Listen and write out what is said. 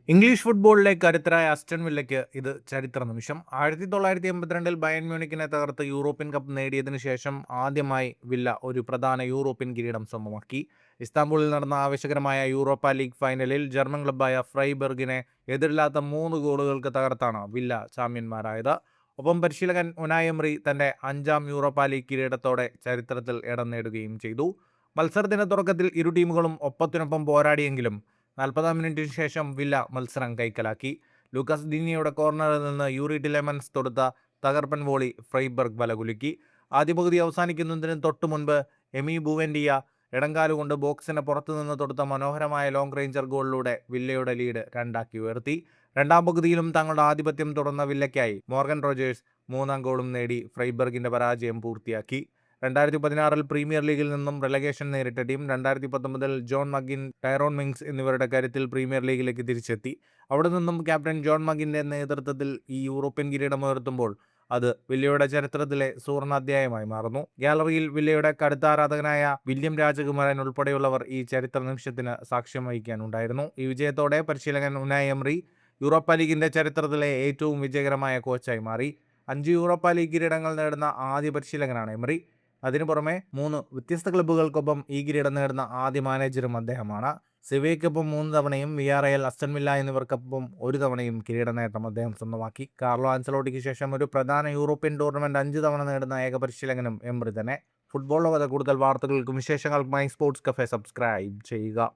English ഫുട്ബോളിലെ കരുത്തരായ Aston വില്ലയ്ക്ക് ഇത് ചരിത്ര നിമിഷം. 1982-ൽ ബയൺ മ്യൂണിക്കിനെ തകർത്ത് യൂറോപ്യൻ കപ്പ് നേടിയതിനു ശേഷം ആദ്യമായി വില്ല ഒരു പ്രധാന യൂറോപ്യൻ കിരീടം സ്വന്തമാക്കി. ഇസ്താംബൂളിൽ നടന്ന ആവേശകരമായ യൂറോപ്പ ലീഗ് ഫൈനലിൽ ജർമ്മൻ ക്ലബ്ബായ ഫ്രൈബർഗിനെ എതിരില്ലാത്ത 3 ഗോളുകൾക്ക് തകർത്താണ് വില്ല ചാമ്പ്യന്മാരായത്. ഒപ്പം പരിശീലകൻ ഉനായ് എമറി തന്റെ 5ാം യൂറോപ്പ ലീഗ് കിരീടത്തോടെ ചരിത്രത്തിൽ ഇടം നേടുകയും ചെയ്തു. മത്സരത്തിന്റെ തുടക്കത്തിൽ ഇരു ടീമുകളും ഒപ്പത്തിനൊപ്പം പോരാടിയെങ്കിലും 40-ാം മിനിറ്റിന് ശേഷം വില്ല മത്സരം കൈക്കലാക്കി. ലൂക്കാസ് ഡീനിയയുടെ കോർണറിൽ നിന്ന് യൂറി ടിലെമൻസ് തൊടുത്ത തകർപ്പൻ വോളി ഫ്രൈബർഗ് വലകുലുക്കി. ആദ്യ പകുതി അവസാനിക്കുന്നതിന് തൊട്ടു മുൻപ് എമി ബുവെൻഡിയ ഇടങ്കാലുകൊണ്ട് ബോക്സിന് പുറത്തുനിന്ന് തൊടുത്ത മനോഹരമായ ലോങ് റേഞ്ചർ ഗോളിലൂടെ വില്ലയുടെ ലീഡ് 2 ഉയർത്തി. രണ്ടാം പകുതിയിലും തങ്ങളുടെ ആധിപത്യം തുടർന്ന വില്ലയ്ക്കായി മോർഗൻ റോജേഴ്സ് 3ാം ഗോളും നേടി ഫ്രൈബർഗിന്റെ പരാജയം പൂർത്തിയാക്കി. 2016-ൽ പ്രീമിയർ ലീഗിൽ നിന്നും റെലഗേഷൻ നേരിട്ട ടീം 2019-ൽ ജോൺ മഗിൻ, ടൈറോൺ മിങ്സ് എന്നിവരുടെ കരുത്തിൽ പ്രീമിയർ ലീഗിലേക്ക് തിരിച്ചെത്തി. അവിടെ നിന്നും ക്യാപ്റ്റൻ ജോൺ മഗിന്റെ നേതൃത്വത്തിൽ ഈ യൂറോപ്യൻ കിരീടം ഉയർത്തുമ്പോൾ അത് വില്ലയുടെ ചരിത്രത്തിലെ സുവർണാധ്യായമായി മാറുന്നു. ഗാലറിയിൽ വില്ലയുടെ കടുത്ത ആരാധകനായ വില്യം രാജകുമാരൻ ഉൾപ്പെടെയുള്ളവർ ഈ ചരിത്ര നിമിഷത്തിന് സാക്ഷ്യം വഹിക്കാനുണ്ടായിരുന്നു. ഈ വിജയത്തോടെ പരിശീലകൻ ഉനായ് എമറി യൂറോപ്പ ലീഗിന്റെ ചരിത്രത്തിലെ ഏറ്റവും വിജയകരമായ കോച്ചായി മാറി. 5 യൂറോപ്പ ലീഗ് കിരീടങ്ങൾ നേടുന്ന ആദ്യ പരിശീലകനാണ് എമറി. അതിനു പുറമെ 3 വ്യത്യസ്ത ക്ലബ്ബുകൾക്കൊപ്പം ഈ കിരീടം നേടുന്ന ആദ്യ മാനേജറും അദ്ദേഹമാണ്. സെവിയ്യയ്ക്കൊപ്പം 3 തവണയും വിയ്യാറയൽ, അസ്റ്റൺ വില്ല എന്നിവർക്കൊപ്പം 1 തവണയും കിരീട നേട്ടം അദ്ദേഹം സ്വന്തമാക്കി. കാർലോ ആൻസലോട്ടിക്ക് ശേഷം ഒരു പ്രധാന യൂറോപ്യൻ ടൂർണമെന്റ് 5 തവണ നേടുന്ന ഏക പരിശീലകനും എമറി തന്നെ. ഫുട്ബോൾ ലോകത്തെ കൂടുതൽ വാർത്തകൾക്കും വിശേഷങ്ങൾക്കുമായി സ്പോർട്സ് കഫേ സബ്സ്ക്രൈബ് ചെയ്യുക.